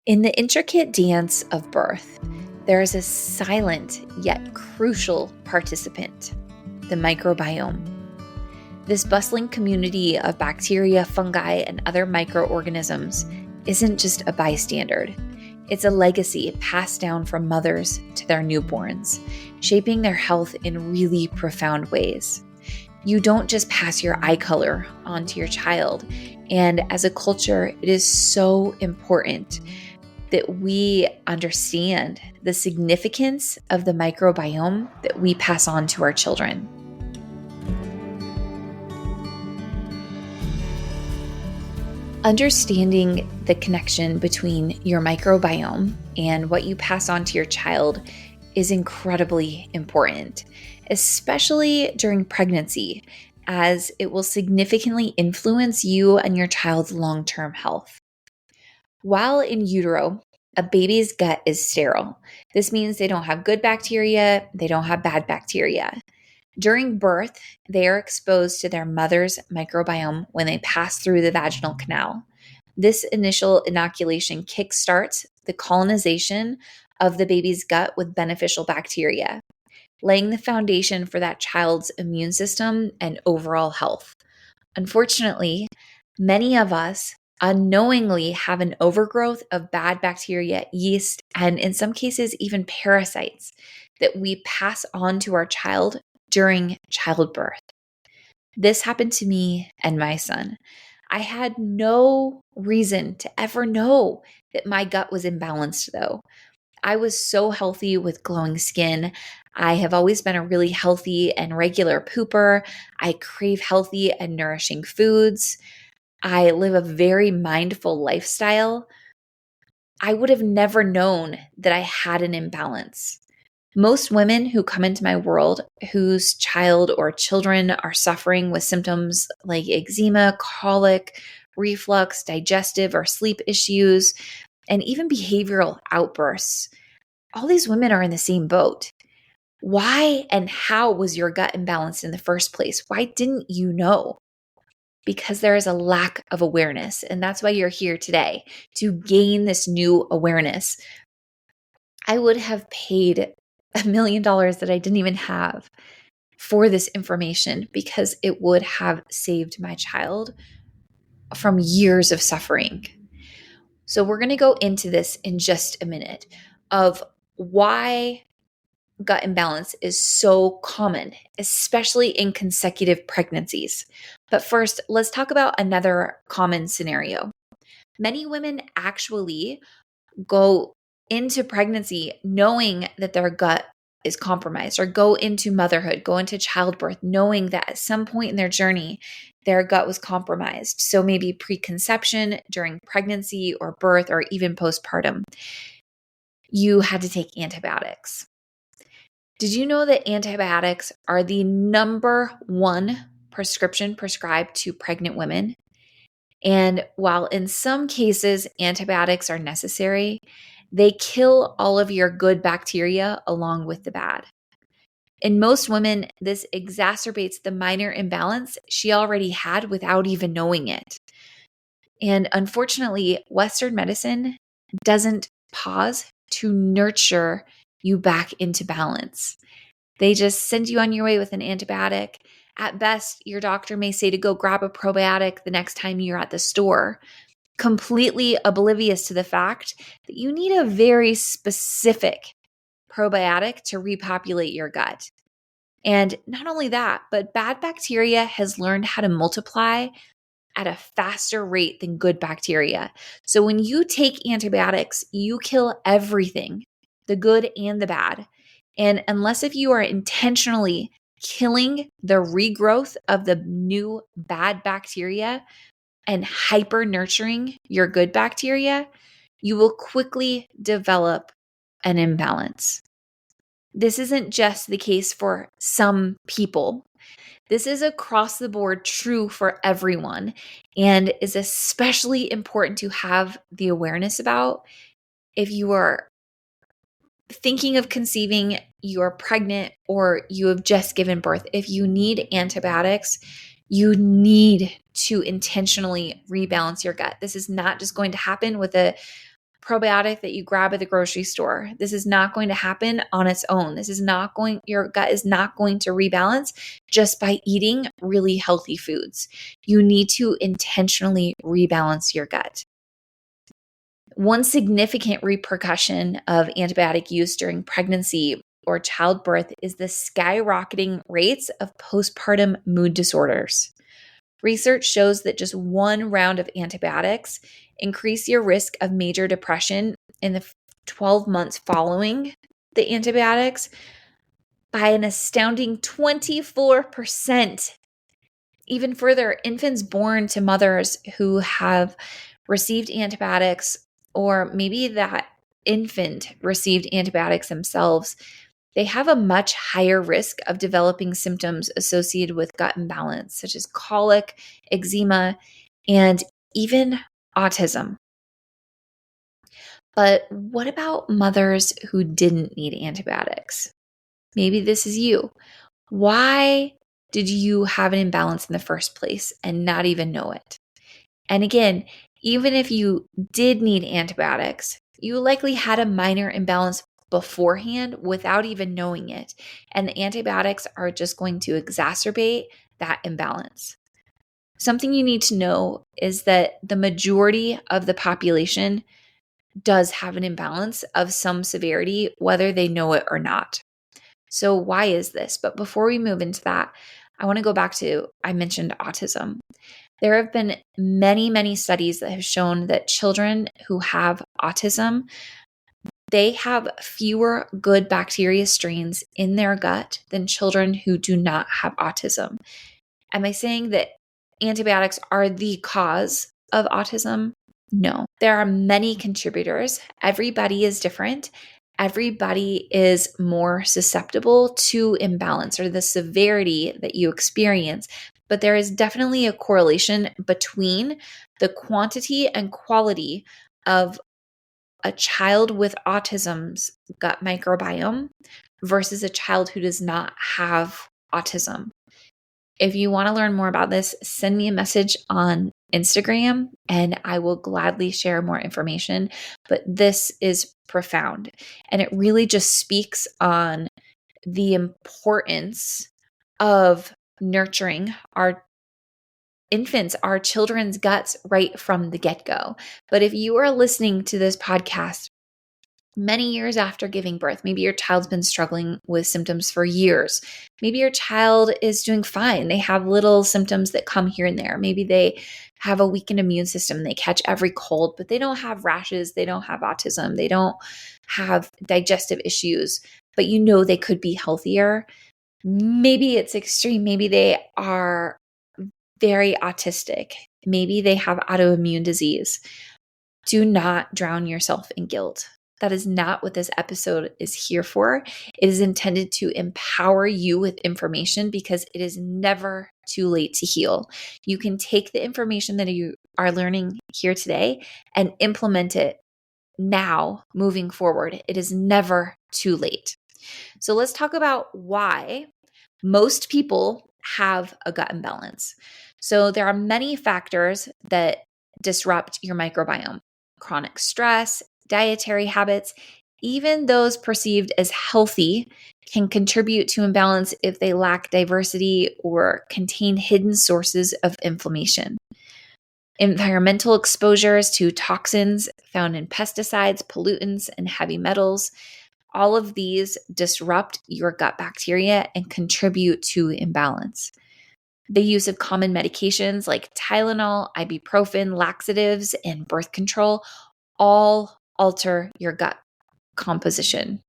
In the intricate dance of birth, there is a silent yet crucial participant, the microbiome. This bustling community of bacteria, fungi, and other microorganisms isn't just a bystander. It's a legacy passed down from mothers to their newborns, shaping their health in really profound ways. You don't just pass your eye color on to your child. And as a culture, it is so important that we understand the significance of the microbiome that we pass on to our children. Understanding the connection between your microbiome and what you pass on to your child is incredibly important, especially during pregnancy, as it will significantly influence you and your child's long-term health. While in utero, a baby's gut is sterile. This means they don't have good bacteria, they don't have bad bacteria. During birth, they are exposed to their mother's microbiome when they pass through the vaginal canal. This initial inoculation kickstarts the colonization of the baby's gut with beneficial bacteria, laying the foundation for that child's immune system and overall health. Unfortunately, many of us unknowingly have an overgrowth of bad bacteria, yeast, and in some cases, even parasites that we pass on to our child during childbirth. This happened to me and my son. I had no reason to ever know that my gut was imbalanced, though. I was so healthy with glowing skin. I have always been a really healthy and regular pooper. I crave healthy and nourishing foods. I live a very mindful lifestyle. I would have never known that I had an imbalance. Most women who come into my world whose child or children are suffering with symptoms like eczema, colic, reflux, digestive or sleep issues, and even behavioral outbursts, all these women are in the same boat. Why and how was your gut imbalanced in the first place? Why didn't you know? Because there is a lack of awareness. And that's why you're here today, to gain this new awareness. I would have paid $1 million that I didn't even have for this information because it would have saved my child from years of suffering. So we're going to go into this in just a minute of why gut imbalance is so common, especially in consecutive pregnancies. But first, let's talk about another common scenario. Many women actually go into pregnancy knowing that their gut is compromised, or go into motherhood, go into childbirth, knowing that at some point in their journey, their gut was compromised. So maybe preconception, during pregnancy or birth, or even postpartum, you had to take antibiotics. Did you know that antibiotics are the number one prescription prescribed to pregnant women? And while in some cases antibiotics are necessary, they kill all of your good bacteria along with the bad. In most women, this exacerbates the minor imbalance she already had without even knowing it. And unfortunately, Western medicine doesn't pause to nurture you back into balance. They just send you on your way with an antibiotic. At best, your doctor may say to go grab a probiotic the next time you're at the store, completely oblivious to the fact that you need a very specific probiotic to repopulate your gut. And not only that, but bad bacteria has learned how to multiply at a faster rate than good bacteria. So when you take antibiotics, you kill everything, the good and the bad. And unless if you are intentionally killing the regrowth of the new bad bacteria and hyper nurturing your good bacteria, you will quickly develop an imbalance. This isn't just the case for some people. This is across the board true for everyone, and is especially important to have the awareness about if you are thinking of conceiving, you're pregnant, or you have just given birth. If you need antibiotics, you need to intentionally rebalance your gut. This is not just going to happen with a probiotic that you grab at the grocery store. This is not going to happen on its own. Your gut is not going to rebalance just by eating really healthy foods. You need to intentionally rebalance your gut. One significant repercussion of antibiotic use during pregnancy or childbirth is the skyrocketing rates of postpartum mood disorders. Research shows that just one round of antibiotics increase your risk of major depression in the 12 months following the antibiotics by an astounding 24%. Even further, infants born to mothers who have received antibiotics, or maybe that infant received antibiotics themselves, they have a much higher risk of developing symptoms associated with gut imbalance, such as colic, eczema, and even autism. But what about mothers who didn't need antibiotics? Maybe this is you. Why did you have an imbalance in the first place and not even know it? And again, even if you did need antibiotics, you likely had a minor imbalance beforehand without even knowing it. And the antibiotics are just going to exacerbate that imbalance. Something you need to know is that the majority of the population does have an imbalance of some severity, whether they know it or not. So why is this? But before we move into that, I want to go back to, I mentioned autism. There have been many, many studies that have shown that children who have autism, they have fewer good bacteria strains in their gut than children who do not have autism. Am I saying that antibiotics are the cause of autism? No. There are many contributors. Everybody is different. Everybody is more susceptible to imbalance or the severity that you experience. But there is definitely a correlation between the quantity and quality of a child with autism's gut microbiome versus a child who does not have autism. If you want to learn more about this, send me a message on Instagram and I will gladly share more information. But this is profound. And it really just speaks on the importance of nurturing our infants, our children's guts right from the get-go. But if you are listening to this podcast many years after giving birth, maybe your child's been struggling with symptoms for years. Maybe your child is doing fine. They have little symptoms that come here and there. Maybe they have a weakened immune system. They catch every cold, but they don't have rashes. They don't have autism. They don't have digestive issues, but you know they could be healthier. Maybe it's extreme. Maybe they are very autistic. Maybe they have autoimmune disease. Do not drown yourself in guilt. That is not what this episode is here for. It is intended to empower you with information because it is never too late to heal. You can take the information that you are learning here today and implement it now moving forward. It is never too late. So let's talk about why most people have a gut imbalance. So there are many factors that disrupt your microbiome: chronic stress, dietary habits, even those perceived as healthy, can contribute to imbalance if they lack diversity or contain hidden sources of inflammation. Environmental exposures to toxins found in pesticides, pollutants, and heavy metals, all of these disrupt your gut bacteria and contribute to imbalance. The use of common medications like Tylenol, ibuprofen, laxatives, and birth control all alter your gut composition.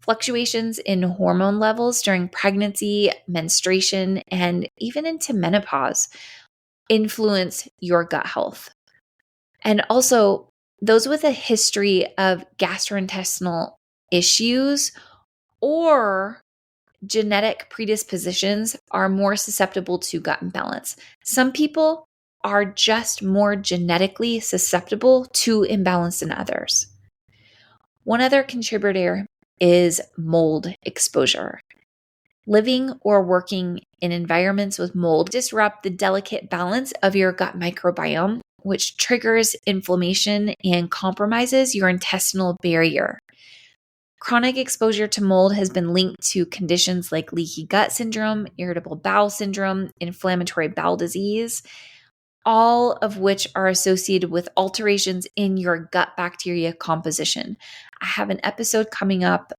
Fluctuations in hormone levels during pregnancy, menstruation, and even into menopause influence your gut health. And also, those with a history of gastrointestinal issues or genetic predispositions are more susceptible to gut imbalance. Some people are just more genetically susceptible to imbalance than others. One other contributor is mold exposure. Living or working in environments with mold disrupt the delicate balance of your gut microbiome which triggers inflammation and compromises your intestinal barrier. Chronic exposure to mold has been linked to conditions like leaky gut syndrome, irritable bowel syndrome, inflammatory bowel disease, all of which are associated with alterations in your gut bacteria composition. I have an episode coming up,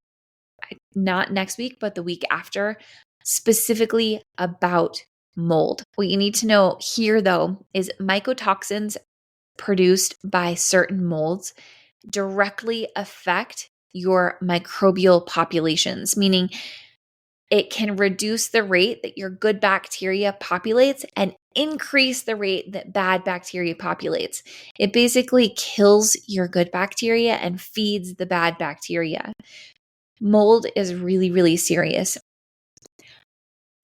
not next week, but the week after, specifically about mold. What you need to know here, though, is mycotoxins produced by certain molds directly affect your microbial populations, meaning it can reduce the rate that your good bacteria populates and increase the rate that bad bacteria populates. It basically kills your good bacteria and feeds the bad bacteria. Mold is really, really serious.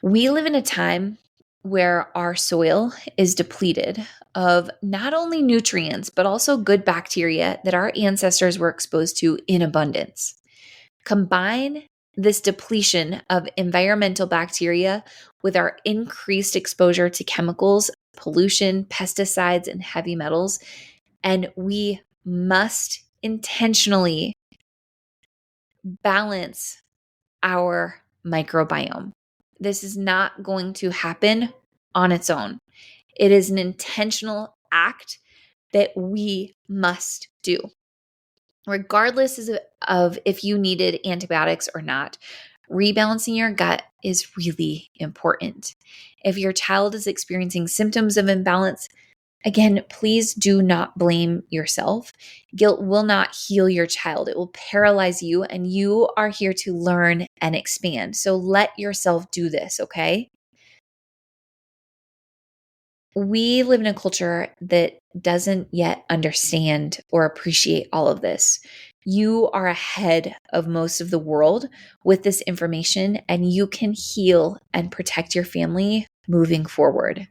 We live in a time where our soil is depleted of not only nutrients, but also good bacteria that our ancestors were exposed to in abundance. Combine this depletion of environmental bacteria with our increased exposure to chemicals, pollution, pesticides, and heavy metals, and we must intentionally balance our microbiome. This is not going to happen on its own. It is an intentional act that we must do. Regardless of if you needed antibiotics or not, rebalancing your gut is really important. If your child is experiencing symptoms of imbalance, again, please do not blame yourself. Guilt will not heal your child. It will paralyze you, and you are here to learn and expand. So let yourself do this, okay? We live in a culture that doesn't yet understand or appreciate all of this. You are ahead of most of the world with this information, and you can heal and protect your family moving forward.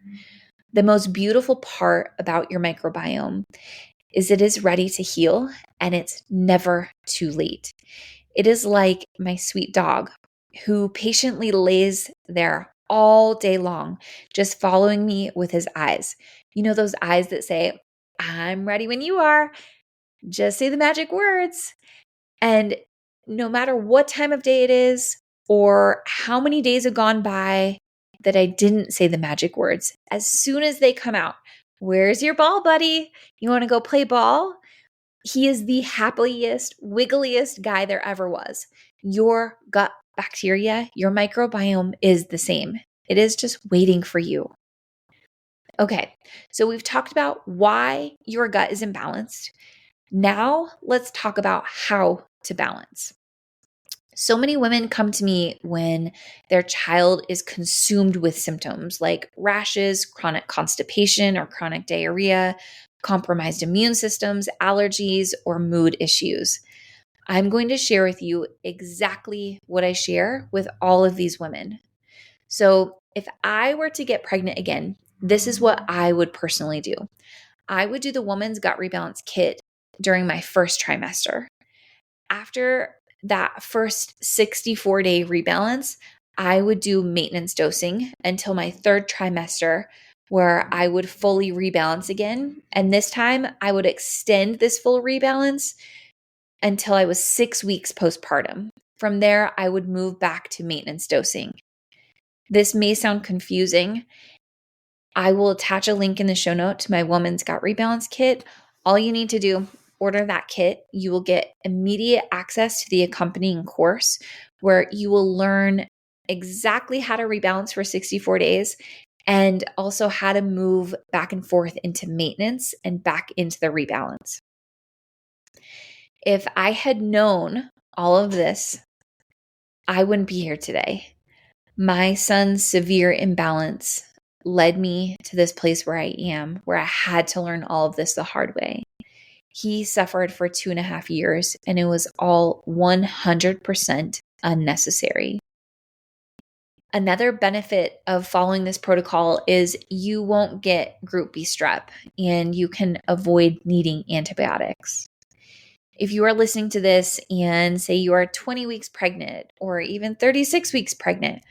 The most beautiful part about your microbiome is it is ready to heal, and it's never too late. It is like my sweet dog who patiently lays there all day long, just following me with his eyes. You know, those eyes that say, "I'm ready when you are. Just say the magic words." And no matter what time of day it is or how many days have gone by that I didn't say the magic words, as soon as they come out, "Where's your ball, buddy? You want to go play ball?" He is the happiest, wiggliest guy there ever was. Your gut bacteria, your microbiome is the same. It is just waiting for you. Okay, so we've talked about why your gut is imbalanced. Now let's talk about how to balance. So many women come to me when their child is consumed with symptoms like rashes, chronic constipation or chronic diarrhea, compromised immune systems, allergies, or mood issues. I'm going to share with you exactly what I share with all of these women. So, if I were to get pregnant again, this is what I would personally do. I would do the Woman's Gut Rebalance Kit during my first trimester. After that first 64-day rebalance, I would do maintenance dosing until my third trimester, where I would fully rebalance again. And this time I would extend this full rebalance until I was 6 weeks postpartum. From there, I would move back to maintenance dosing. This may sound confusing. I will attach a link in the show note to my Woman's Gut Rebalance Kit. All you need to do, order that kit. You will get immediate access to the accompanying course where you will learn exactly how to rebalance for 64 days and also how to move back and forth into maintenance and back into the rebalance. If I had known all of this, I wouldn't be here today. My son's severe imbalance led me to this place where I am, where I had to learn all of this the hard way. He suffered for 2.5 years, and it was all 100% unnecessary. Another benefit of following this protocol is you won't get group B strep, and you can avoid needing antibiotics. If you are listening to this and say you are 20 weeks pregnant or even 36 weeks pregnant,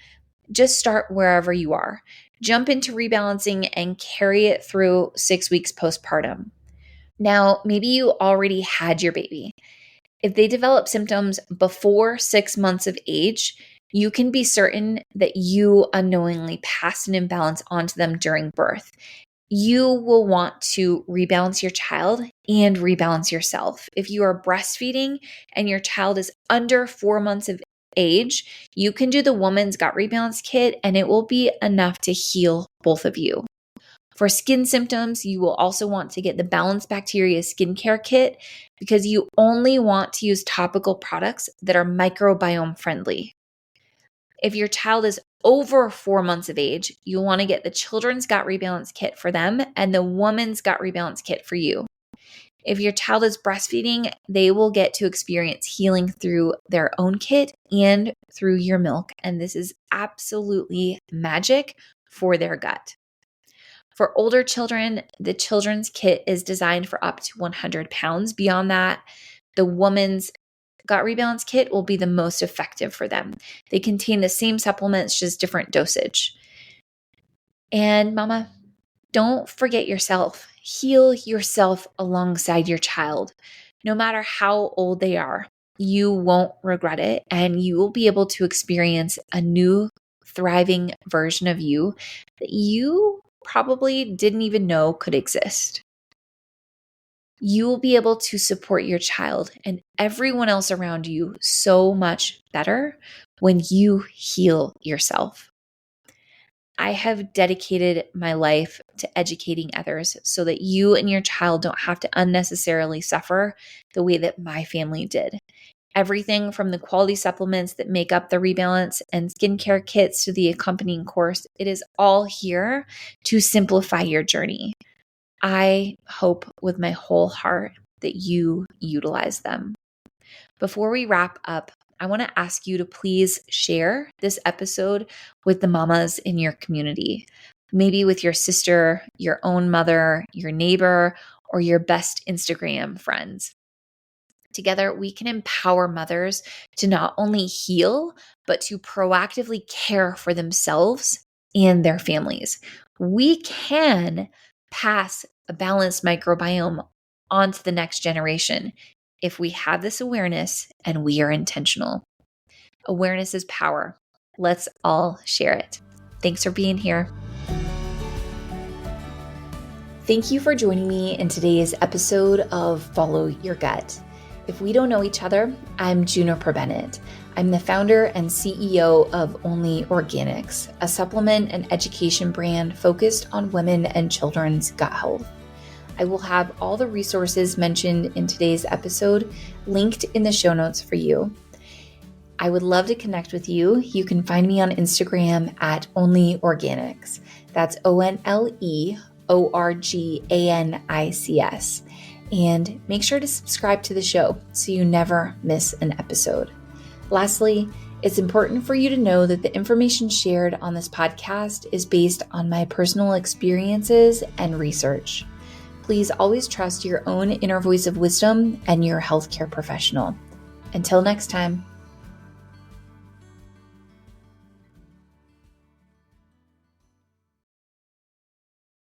just start wherever you are. Jump into rebalancing and carry it through 6 weeks postpartum. Now, maybe you already had your baby. If they develop symptoms before 6 months of age, you can be certain that you unknowingly passed an imbalance onto them during birth. You will want to rebalance your child and rebalance yourself. If you are breastfeeding and your child is under 4 months of age, you can do the Woman's Gut Rebalance Kit and it will be enough to heal both of you. For skin symptoms, you will also want to get the Balanced Bacteria Skincare Kit because you only want to use topical products that are microbiome friendly. If your child is over 4 months of age, you'll want to get the Children's Gut Rebalance Kit for them and the Woman's Gut Rebalance Kit for you. If your child is breastfeeding, they will get to experience healing through their own kit and through your milk, and this is absolutely magic for their gut. For older children, the children's kit is designed for up to 100 pounds. Beyond that, the Woman's Gut Rebalance Kit will be the most effective for them. They contain the same supplements, just different dosage. And mama, don't forget yourself. Heal yourself alongside your child. No matter how old they are, you won't regret it, and you will be able to experience a new, thriving version of you that you probably didn't even know could exist. You will be able to support your child and everyone else around you so much better when you heal yourself. I have dedicated my life to educating others so that you and your child don't have to unnecessarily suffer the way that my family did. Everything from the quality supplements that make up the rebalance and skincare kits to the accompanying course, it is all here to simplify your journey. I hope with my whole heart that you utilize them. Before we wrap up, I want to ask you to please share this episode with the mamas in your community, maybe with your sister, your own mother, your neighbor, or your best Instagram friends. Together, we can empower mothers to not only heal, but to proactively care for themselves and their families. We can pass a balanced microbiome onto the next generation if we have this awareness and we are intentional. Awareness is power. Let's all share it. Thanks for being here. Thank you for joining me in today's episode of Follow Your Gut. If we don't know each other, I'm Juniper Bennett. I'm the founder and CEO of Only Organics, a supplement and education brand focused on women and children's gut health. I will have all the resources mentioned in today's episode linked in the show notes for you. I would love to connect with you. You can find me on Instagram at Only Organics. That's ONLEORGANICS. And make sure to subscribe to the show so you never miss an episode. Lastly, it's important for you to know that the information shared on this podcast is based on my personal experiences and research. Please always trust your own inner voice of wisdom and your healthcare professional. Until next time.